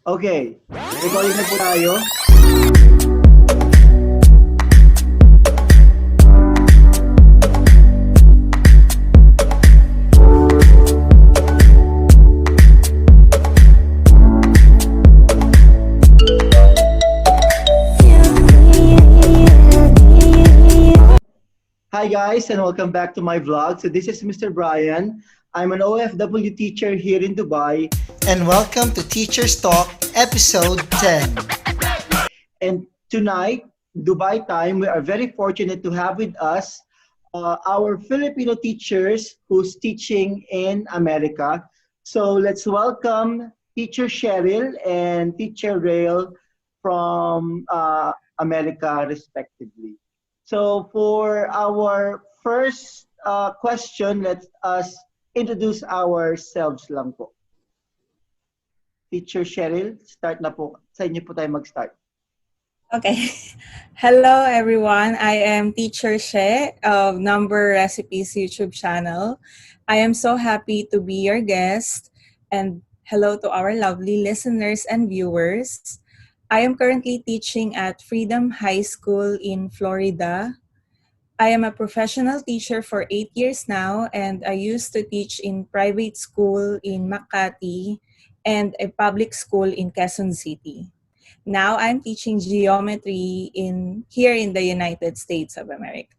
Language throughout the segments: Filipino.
Okay, recording na po tayo. Hi guys, and welcome back to my vlog. So this is Mr. Brian. I'm an OFW teacher here in Dubai. And welcome to Teachers Talk, episode 10. And tonight, Dubai time, we are very fortunate to have with us our Filipino teachers who's teaching in America. So let's welcome Teacher Sheryl and Teacher Rayl from America, respectively. So for our first question, let us introduce ourselves lang po. Teacher Sheryl, start na po. Sa inyo po tayo mag-start. Okay. Hello, everyone. I am Teacher She of Number Recipes YouTube channel. I am so happy to be your guest, and hello to our lovely listeners and viewers. I am currently teaching at Freedom High School in Florida. I am a professional teacher for 8 years now, and I used to teach in private school in Makati and a public school in Quezon City. Now I'm teaching geometry here in the United States of America.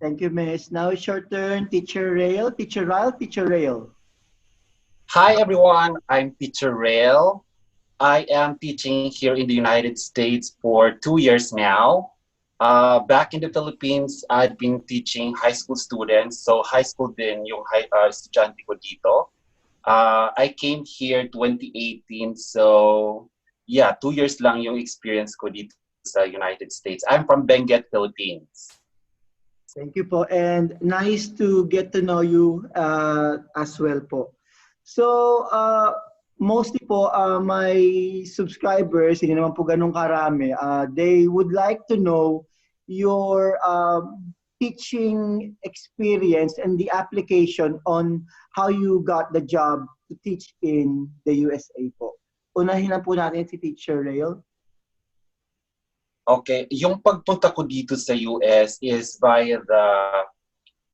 Thank you, Miss. Now it's your turn, Teacher Rayl. Teacher Rayl, Teacher Rayl. Hi everyone, I'm Teacher Rayl. I am teaching here in the United States for 2 years now. Back in the Philippines, I've been teaching high school students. So high school din yung estudyante ko dito. I came here 2018, so yeah, 2 years lang yung experience ko dito sa United States. I'm from Benguet, Philippines. Thank you po. And nice to get to know you as well po. So, mostly po, my subscribers, hindi naman po ganun karami, they would like to know your teaching experience and the application on how you got the job to teach in the USA po. Unahin na po natin si Teacher Rayl. Okay, yung pagpunta ko dito sa US is via the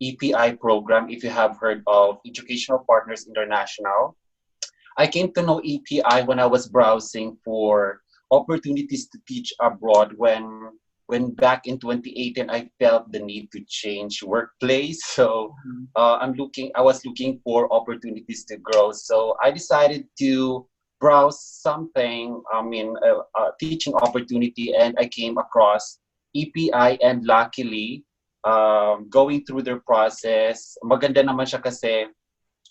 EPI program, if you have heard of Educational Partners International. I came to know EPI when I was browsing for opportunities to teach abroad when back in 2018 I felt the need to change workplace. So I was looking for opportunities to grow. So I decided to browse something, teaching opportunity, and I came across EPI, and luckily, going through their process, maganda naman siya kasi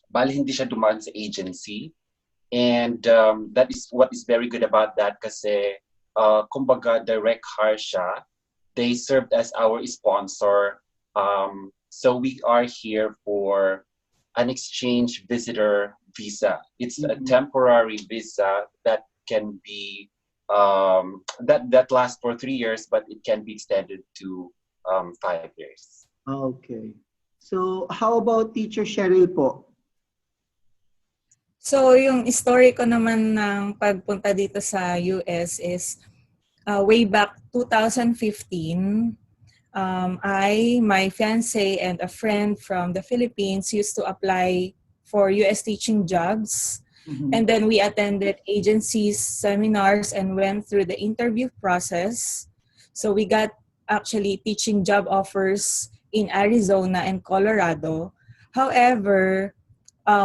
bali hindi siya dumaan sa agency. And that is what is very good about that kasi kumbaga direct hire siya. They served as our sponsor. So we are here for an exchange visitor visa. It's a temporary visa that can be that lasts for 3 years, but it can be extended to 5 years. Okay. So, how about Teacher Sheryl po? So yung story ko naman ng pagpunta dito sa US is way back 2015, my fiancé and a friend from the Philippines used to apply for US teaching jobs. And then we attended agencies, seminars, and went through the interview process. So we got actually teaching job offers in Arizona and Colorado. However,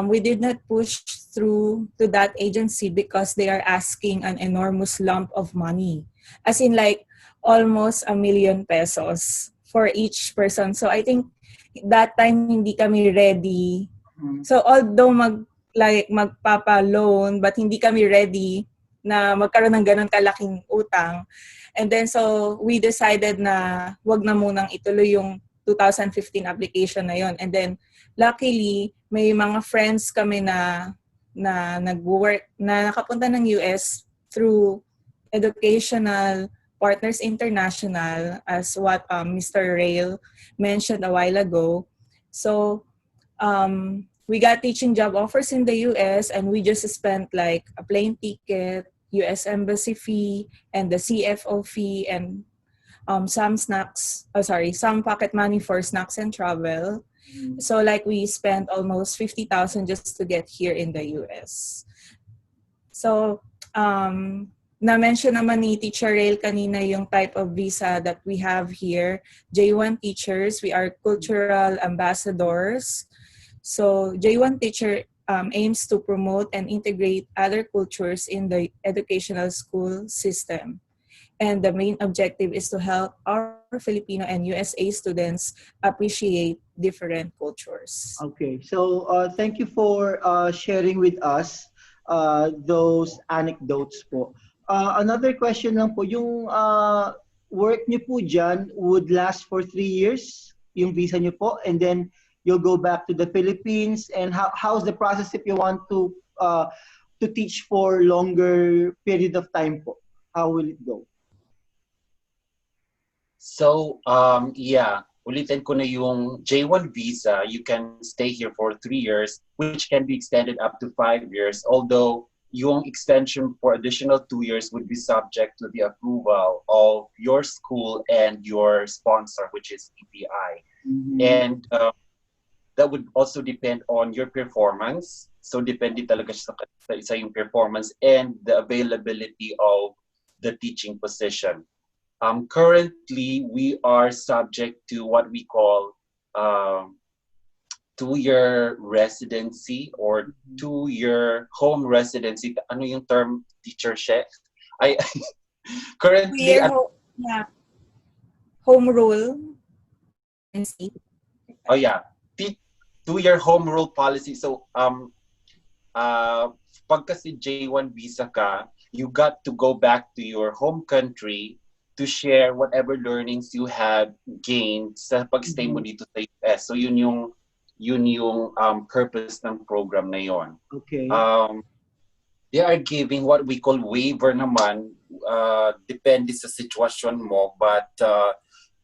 we did not push through to that agency because they are asking an enormous lump of money. As in like almost ₱1 million for each person. So I think that time hindi kami ready. So although magpapa-loan, but hindi kami ready na magkaroon ng ganun kalaking utang. And then so we decided na wag na munang ituloy yung 2015 application na yon. And then luckily may mga friends kami na nag-work na nakapunta ng US through Educational Partners International, as what Mr. Rayl mentioned a while ago. So we got teaching job offers in the US, and we just spent like a plane ticket, US embassy fee, and the CFO fee, and some some pocket money for snacks and travel. So like we spent almost 50,000 just to get here in the US. So na-mention naman ni Teacher Rayl kanina yung type of visa that we have here. J1 teachers, we are cultural ambassadors. So J1 teacher aims to promote and integrate other cultures in the educational school system. And the main objective is to help our Filipino and USA students appreciate different cultures. Okay, so thank you for sharing with us those anecdotes po. Another question lang po, yung work niyo po dyan would last for 3 years, yung visa niyo po, and then you'll go back to the Philippines. And how's the process if you want to teach for longer period of time po? How will it go? So, ulitin ko na yung J1 visa, you can stay here for 3 years, which can be extended up to 5 years, although yung extension for additional 2 years would be subject to the approval of your school and your sponsor, which is EPI. Mm-hmm. And that would also depend on your performance. So, depende talaga sa yung performance and the availability of the teaching position. Currently, we are subject to what we call 2-year residency or 2-year home residency. Ano yung term, Teacher She? Currently, home rule. Oh yeah, 2-year home rule policy. So pag kasi J1 visa ka, you got to go back to your home country to share whatever learnings you have gained sa pagstay mo dito sa US. So yun yung purpose ng program na yon. Okay. They are giving what we call waiver naman, depende sa sitwasyon mo, but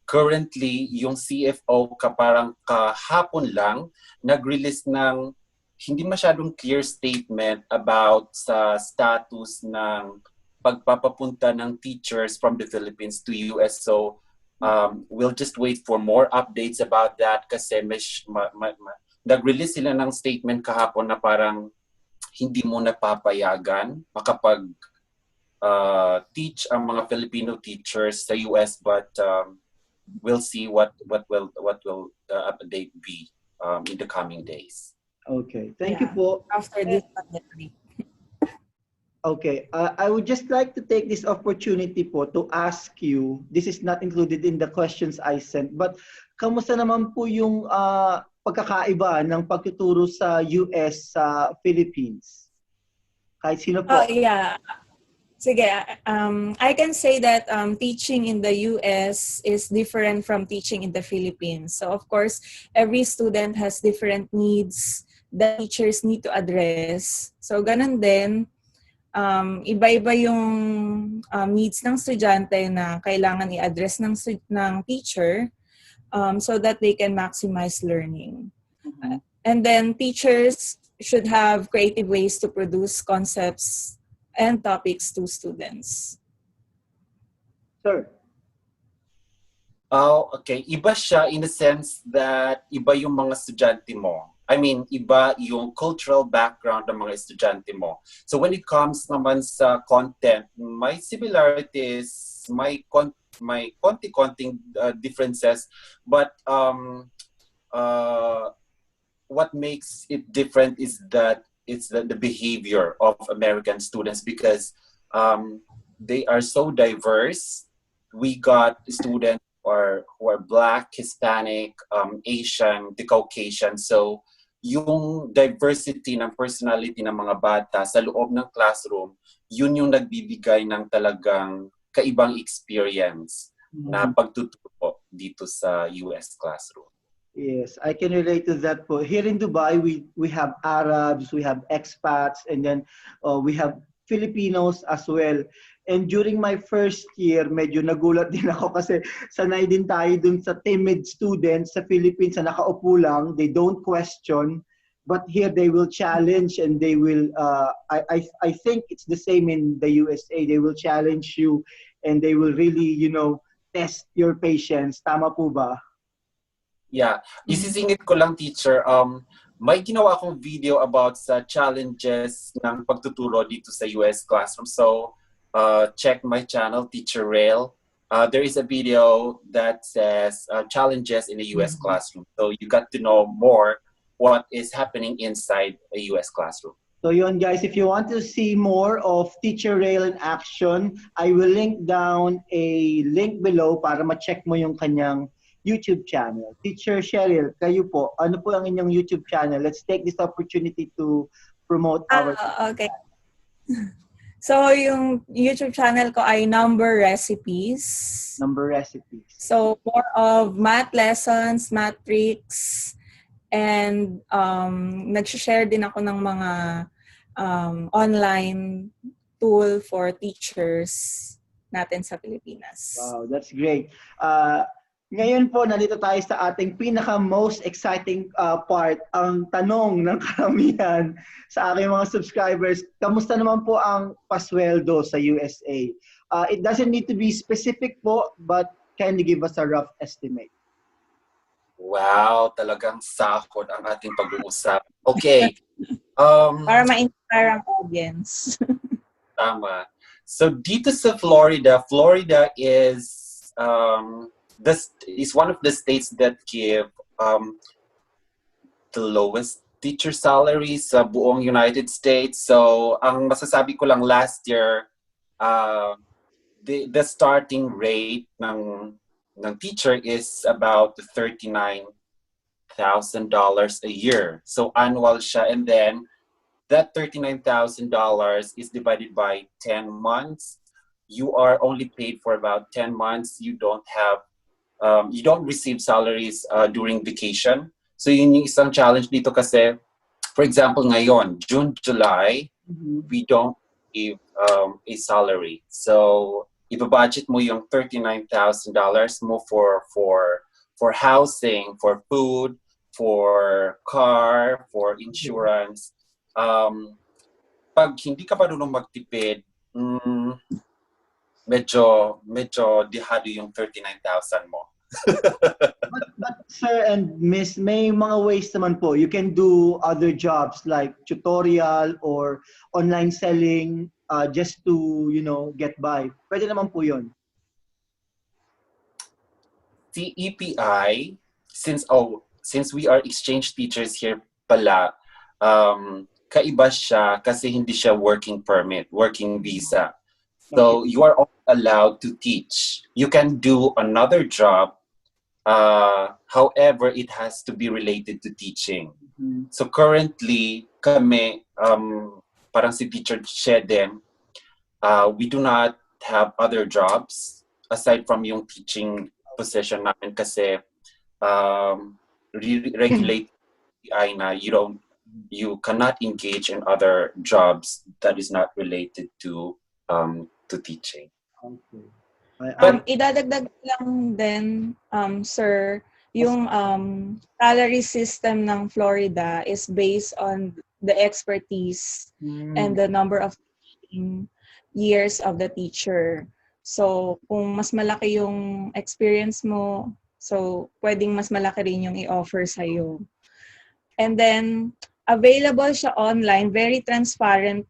currently yung CFO parang kahapon lang nag-release ng hindi masyadong clear statement about sa status ng pagpapapunta ng teachers from the Philippines to US. So we'll just wait for more updates about that kasi nag-release sila ng statement kahapon na parang hindi mo napapayagan makapag teach ang mga Filipino teachers sa US, but we'll see what will the update be in the coming days. Okay, thank you po. After this pandemic. Okay, I would just like to take this opportunity po to ask you, this is not included in the questions I sent, but kamusta naman po yung pagkakaiba ng pagtuturo sa US sa Philippines? Kahit sino po. Oh, yeah. Sige, I can say that teaching in the US is different from teaching in the Philippines. So of course, every student has different needs that teachers need to address. So ganun din, iba-iba yung needs ng estudyante na kailangan i-address ng teacher so that they can maximize learning. And then teachers should have creative ways to produce concepts and topics to students. Sir. Oh, okay. Iba siya in the sense that iba yung mga estudyante mo. I mean, iba yung cultural background ng mga estudyante mo. So when it comes naman sa content, may similarities, may konti-konting differences, but what makes it different is that it's the behavior of American students because they are so diverse. We got students who are Black, Hispanic, Asian, the Caucasian. So yung diversity ng personality ng mga bata sa loob ng classroom, yun yung nagbibigay ng talagang kaibang experience na pagtuturo dito sa US classroom. Yes, I can relate to that po. Here in Dubai, we have Arabs, we have expats, and then we have Filipinos as well. And during my first year, medyo nagulat din ako kasi sanay din tayo dun sa timid students sa Philippines na nakaupo lang, they don't question. but here they will challenge and they will I think it's the same in the USA. They will challenge you and they will really, test your patience. Tama po ba? Yeah. Isisingit ko lang, teacher. May ginawa akong video about sa challenges ng pagtuturo dito sa US classroom. So, check my channel, Teacher Rayl. There is a video that says challenges in the US classroom. So, you got to know more what is happening inside a US classroom. So yun guys, if you want to see more of Teacher Rayl in action, I will link down a link below para ma-check mo yung kanyang YouTube channel. Teacher Sheryl, kayo po, ano po ang inyong YouTube channel? Let's take this opportunity to promote our... Okay. So yung YouTube channel ko ay Number Recipes. Number Recipes. So more of math lessons, math tricks, and nag-share din ako ng mga online tool for teachers natin sa Pilipinas. Wow, that's great. Ngayon po, nandito tayo sa ating pinaka-most exciting part, ang tanong ng karamihan sa aking mga subscribers. Kamusta naman po ang pasweldo sa USA? It doesn't need to be specific po, but can you give us a rough estimate? Wow, talagang sahod ang ating pag-uusap. Okay. Para ma-inspire ang audience. Tama. So dito sa Florida, Florida is one of the states that give the lowest teacher salaries sa buong United States. So ang masasabi ko lang last year, the starting rate ng teacher is about $39,000 a year. So annual siya, and then that $39,000 is divided by 10 months. You are only paid for about 10 months. You don't receive salaries during vacation. So yun yung isang challenge dito kasi, for example, ngayon, June, July, we don't give a salary. So ibabudget mo yung $39,000 mo for housing, for food, for car, for insurance. Pag hindi ka marunong magtipid, medyo dihado yung $39,000 mo. But sir and miss, may mga ways naman po. You can do other jobs like tutorial or online selling just to, get by. Pwede naman po yun. Si EPI, since we are exchange teachers here pala, kaiba siya kasi hindi siya working permit, working visa. So you are only allowed to teach. You can do another job, however, it has to be related to teaching. So currently, kami, parang si Teacher Shedem, we do not have other jobs aside from yung teaching position namin kasi regulate na you cannot engage in other jobs that is not related to teaching. Okay. Idadagdag lang din, sir, yung salary system ng Florida is based on the expertise and the number of years of the teacher. So, kung mas malaki yung experience mo, so pwedeng mas malaki rin yung i-offer sa'yo. And then, available siya online, very transparent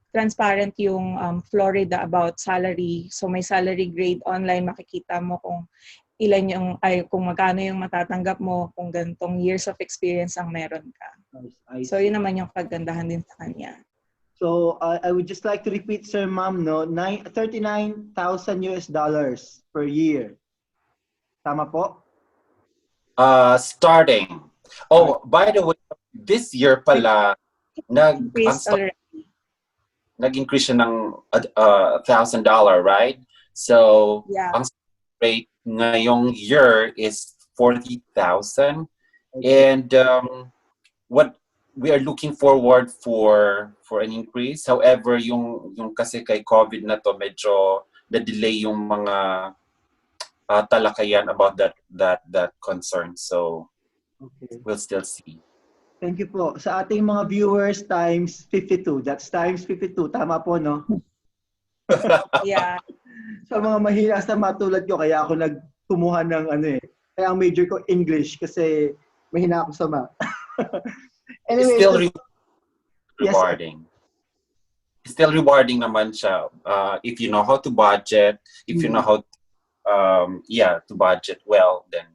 yung Florida about salary. So may salary grade online, makikita mo kung kung magkano yung matatanggap mo kung ganitong years of experience ang meron ka. So yun naman yung kagandahan din sa kanya. So I would just like to repeat, sir, ma'am, $39,000 per year. Tama po? Starting. Oh, by the way, this year pala, nag-increase siya ng $1,000, right? So, yeah. Ang rate ngayong year is 40,000. And what we are looking forward for an increase. However, yung kasi kay COVID na to, medyo na-delay yung mga talakayan about that concern. So, we'll still see. Thank you po. Sa ating mga viewers times 52. That's times 52. Tama po, no? Yeah. Sa mga mahina sa matulad ko, kaya ako nagkumuha ng Kaya ang major ko English kasi mahina ako sa math. It's Anyway, still yes, sir. rewarding. It's still rewarding naman siya. If you know how to budget, if you know how to budget well, then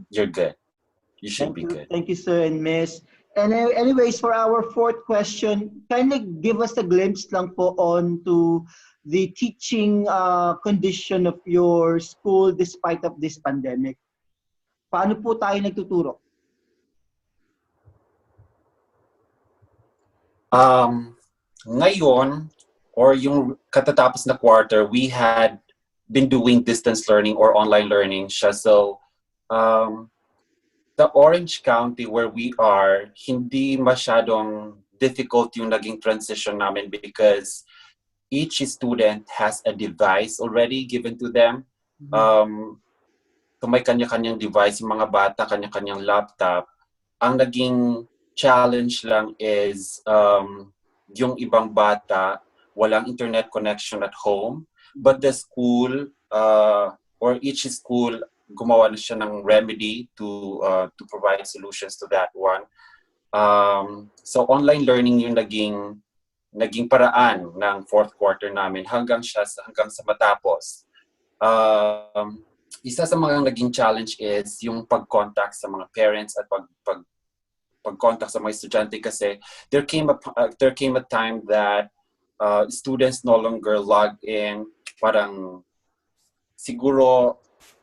you're good. You should be good. Thank you, sir and Miss. And anyways, for our fourth question, kindly give us a glimpse lang po on to the teaching condition of your school despite of this pandemic. Paano po tayo nagtuturo? Ngayon, or yung katatapos na quarter, we had been doing distance learning or online learning siya. So, the Orange County where we are, hindi masyadong difficult yung naging transition namin because each student has a device already given to them. So may kanya-kanyang device, yung mga bata, kanya-kanyang laptop. Ang naging challenge lang is yung ibang bata, walang internet connection at home, but the school or each school gumawa na siya ng remedy to provide solutions to that one. So online learning yung naging paraan ng fourth quarter namin hanggang sa matapos. Isa sa mga naging challenge is yung pag-contact sa mga parents at pag-contact sa mga estudyante kasi there came a time that students no longer log in. Parang siguro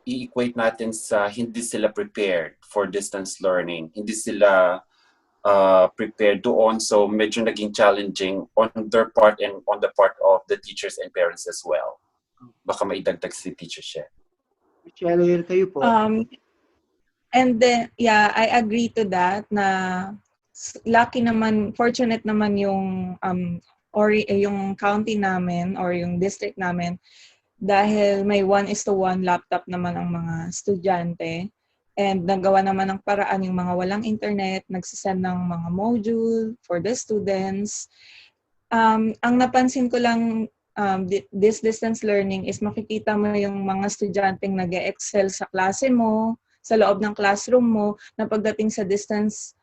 i-equate natin sa hindi sila prepared for distance learning. Hindi sila prepared doon. So medyo naging challenging on their part and on the part of the teachers and parents as well. Baka maidagdag si Teacher She. Sheryl, kayo po. And then, yeah, I agree to that na lucky naman, fortunate naman yung yung county namin or yung district namin dahil may 1:1 laptop naman ang mga estudyante and nagawa naman ng paraan yung mga walang internet, nagsisend ng mga module for the students. Ang napansin ko lang this distance learning is makikita mo yung mga estudyanteng nag-excel sa klase mo, sa loob ng classroom mo, na pagdating sa distance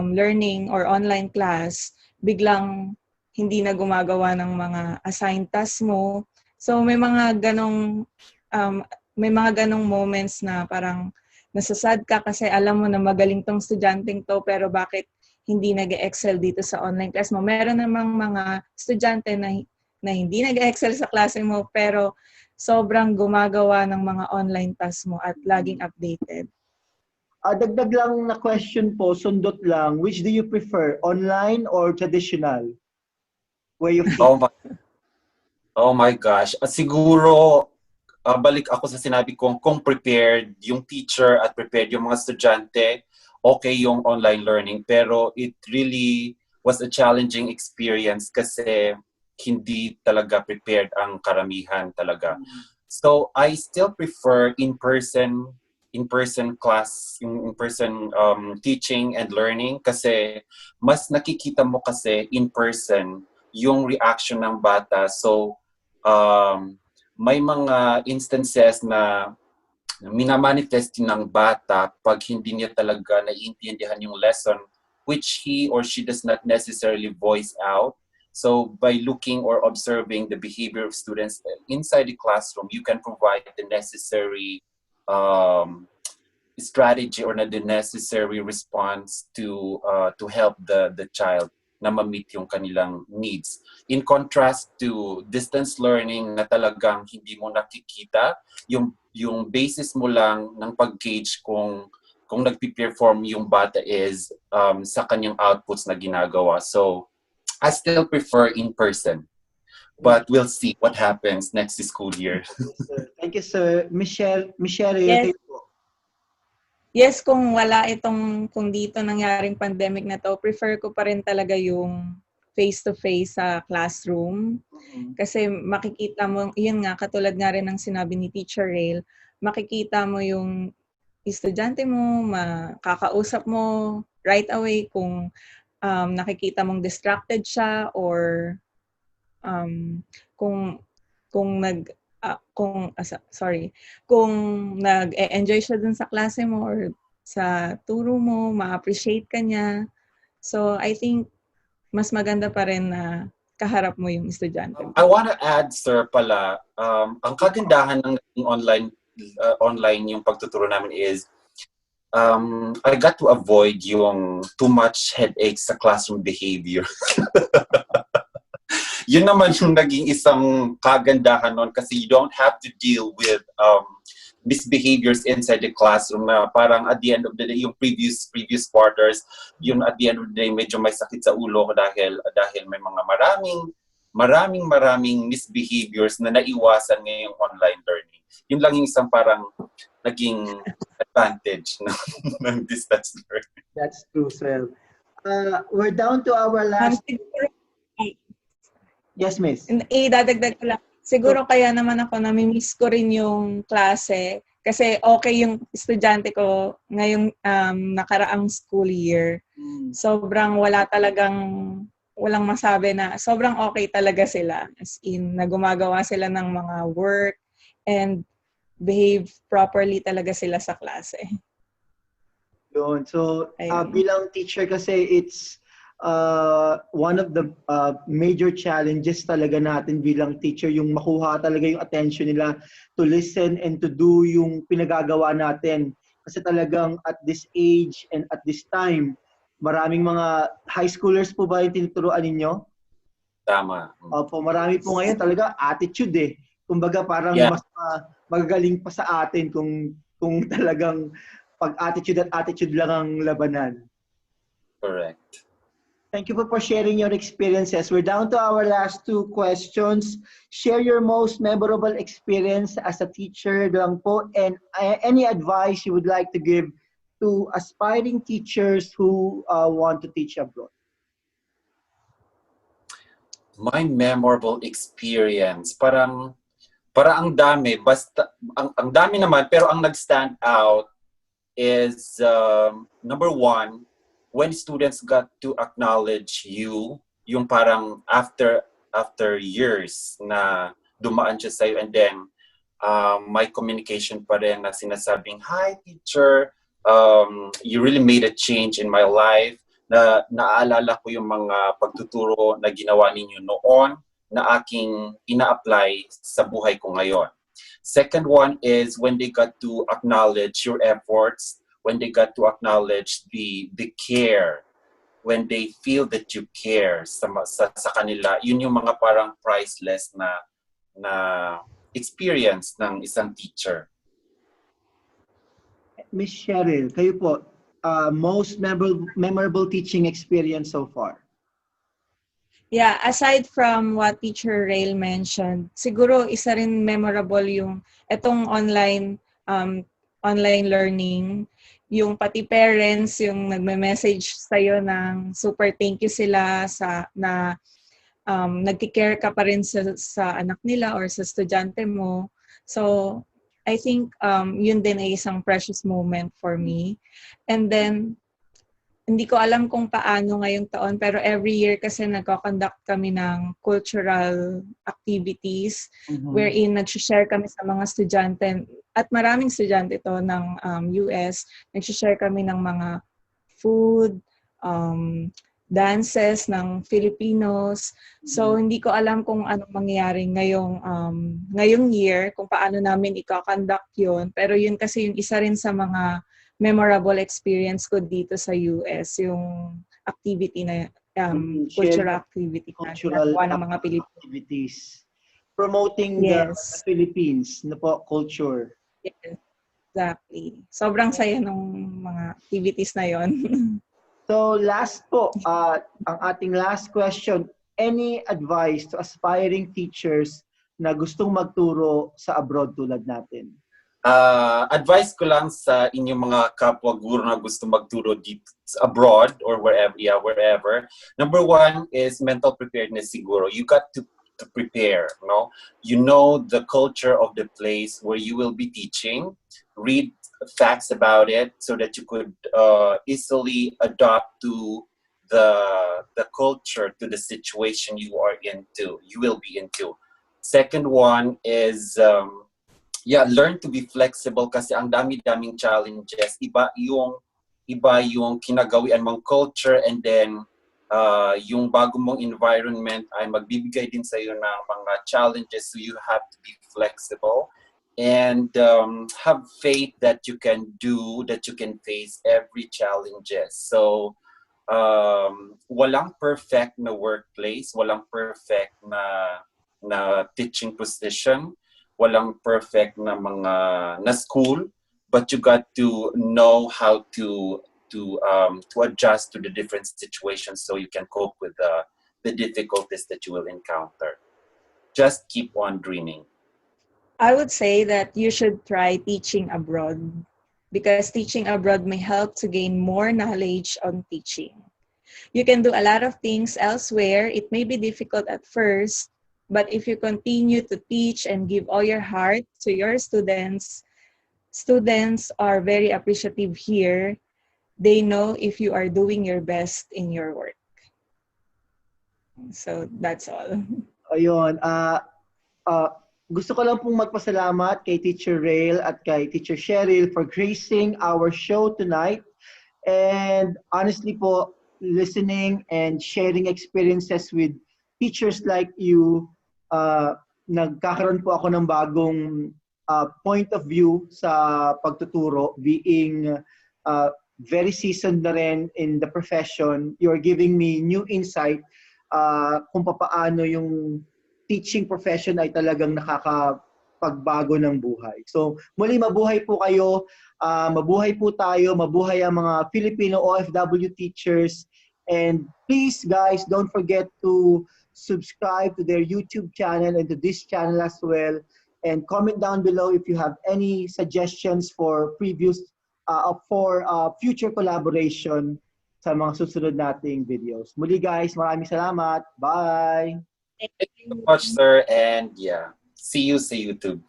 learning or online class, biglang hindi na gumagawa ng mga assigned tasks mo. So may mga ganong moments na parang nasasad ka kasi alam mo na magaling tong estudyanteng to pero bakit hindi nag-excel dito sa online class mo. Meron namang mga estudyante na hindi nag-excel sa klase mo pero sobrang gumagawa ng mga online tasks mo at laging updated. Dagdag lang na question po, sundot lang, which do you prefer, online or traditional? Where you Oh my gosh. Siguro, balik ako sa sinabi kong kung prepared yung teacher at prepared yung mga estudyante, okay yung online learning. Pero it really was a challenging experience kasi hindi talaga prepared ang karamihan talaga. So I still prefer in-person class, in-person teaching and learning kasi mas nakikita mo kasi in-person yung reaction ng bata. So may mga instances na minamanifest ng bata pag hindi niya talaga naiintindihan yung lesson which he or she does not necessarily voice out. So by looking or observing the behavior of students inside the classroom, you can provide the necessary strategy or the necessary response to help the child na ma-meet yung kanilang needs. In contrast to distance learning na talagang hindi mo nakikita, yung basis mo lang ng pag-gauge kung nagpi-perform yung bata is sa kanyang outputs na ginagawa. So, I still prefer in-person. But we'll see what happens next school year. Thank you, sir. Michelle, Yes. kayo po. Yes, kung dito nangyaring pandemic na to, prefer ko pa rin talaga yung face-to-face sa classroom. Kasi makikita mo, yun nga, katulad nga rin ng sinabi ni Teacher Rayl, makikita mo yung estudyante mo, makakausap mo right away kung nakikita mong distracted siya or kung kung nag-enjoy siya dun sa klase mo or sa turo mo, ma-appreciate ka niya. So I think mas maganda pa rin na kaharap mo yung estudyante mo. I want to add, sir, pala, ang kagandahan ng online yung pagtuturo namin is I got to avoid yung too much headaches sa classroom behavior. Yun naman yung naging isang kagandahan nun kasi you don't have to deal with misbehaviors inside the classroom na parang at the end of the day, yung previous quarters, yun at the end of the day, medyo may sakit sa ulo ko dahil may mga maraming misbehaviors na naiwasan ngayong online learning. Yun lang yung isang parang naging advantage ng distance learning. That's true, sir. We're down to our last... Yes, miss. Idadagdag ko lang. Siguro kaya naman ako namimiss ko rin yung klase kasi okay yung estudyante ko ngayong nakaraang school year. Sobrang walang masabi na sobrang okay talaga sila. As in, na gumagawa sila ng mga work and behave properly talaga sila sa klase. Yun. So, bilang teacher kasi it's one of the major challenges talaga natin bilang teacher, yung makuha talaga yung attention nila to listen and to do yung pinagagawa natin. Kasi talagang at this age and at this time, maraming mga high schoolers po ba yung tinuturuan ninyo? Tama. Opo, marami po ngayon talaga attitude eh. Kumbaga parang mas magagaling pa sa atin kung talagang pag attitude at attitude lang ang labanan. Correct. Thank you for sharing your experiences. We're down to our last two questions. Share your most memorable experience as a teacher lang po and any advice you would like to give to aspiring teachers who want to teach abroad. My memorable experience, parang ang dami, basta ang dami naman, pero ang nag-stand out is number one, when students got to acknowledge you, yung parang after years na dumaan siya sa'yo and then may communication pa rin na sinasabing, "Hi teacher, you really made a change in my life." Na naaalala ko yung mga pagtuturo na ginawa ninyo noon na aking ina-apply sa buhay ko ngayon. Second one is when they got to acknowledge your efforts, when they got to acknowledge the care, when they feel that you care sa kanila, yun yung mga parang priceless na experience ng isang teacher. Miss Sheryl, kayo po, most memorable teaching experience so far? Yeah, aside from what Teacher Rayl mentioned, siguro isa rin memorable yung etong online learning, yung pati parents, yung nagme-message sa'yo ng super thank you sila na nagki-care ka pa rin sa anak nila or sa estudyante mo. So, I think yun din ay isang precious moment for me. And then, hindi ko alam kung paano ngayong taon, pero every year kasi nagko-conduct kami ng cultural activities wherein nag-share kami sa mga estudyante at maraming estudyante ito ng US. Nag-share kami ng mga food, dances ng Filipinos. So, hindi ko alam kung anong mangyayari ngayong year, kung paano namin i-conduct yun. Pero yun kasi yung isa rin sa mga memorable experience ko dito sa US, yung activity na cultural activity cultural ng mga Pilipino. activities. Promoting the Philippines na po, culture. Yes, exactly. Sobrang saya ng mga activities na yon. So last po, ang ating last question, any advice to aspiring teachers na gustong magturo sa abroad tulad natin? Advice ko lang sa inyong mga kapwa guro na gusto magturo dito abroad or wherever. Number one is mental preparedness siguro. You got to prepare, no? You know the culture of the place where you will be teaching. Read facts about it so that you could easily adapt to the culture, to the situation you are into, you will be into. Second one is yeah, learn to be flexible kasi ang dami-daming challenges. Iba yung kinagawian mong culture, and then yung bago mong environment ay magbibigay din sa iyo ng mga challenges, so you have to be flexible and have faith that you can face every challenges. So walang perfect na workplace, walang perfect na teaching position, walang perfect na mga na school, but you got to know how to adjust to the different situations so you can cope with the difficulties that you will encounter. Just keep on dreaming. I would say that you should try teaching abroad because teaching abroad may help to gain more knowledge on teaching. You can do a lot of things elsewhere. It may be difficult at first, but if you continue to teach and give all your heart to your students, students are very appreciative here. They know if you are doing your best in your work. So that's all. Ayun, gusto ko lang pong magpasalamat kay Teacher Rayl at kay Teacher Sheryl for gracing our show tonight. And honestly po, listening and sharing experiences with teachers like you, nagkakaroon po ako ng bagong point of view sa pagtuturo, being very seasoned na rin in the profession. You're giving me new insight kung paano yung teaching profession ay talagang nakakapagbago ng buhay. So muli, mabuhay po kayo, mabuhay po tayo, mabuhay ang mga Filipino OFW teachers. And please guys, don't forget to subscribe to their YouTube channel and to this channel as well. And comment down below if you have any suggestions for future collaboration sa mga susunod nating videos. Muli guys, maraming salamat. Bye! Thank you so much, sir, and yeah, see you sa YouTube.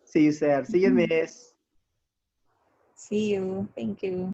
See you, sir. See you, miss. See you. Thank you.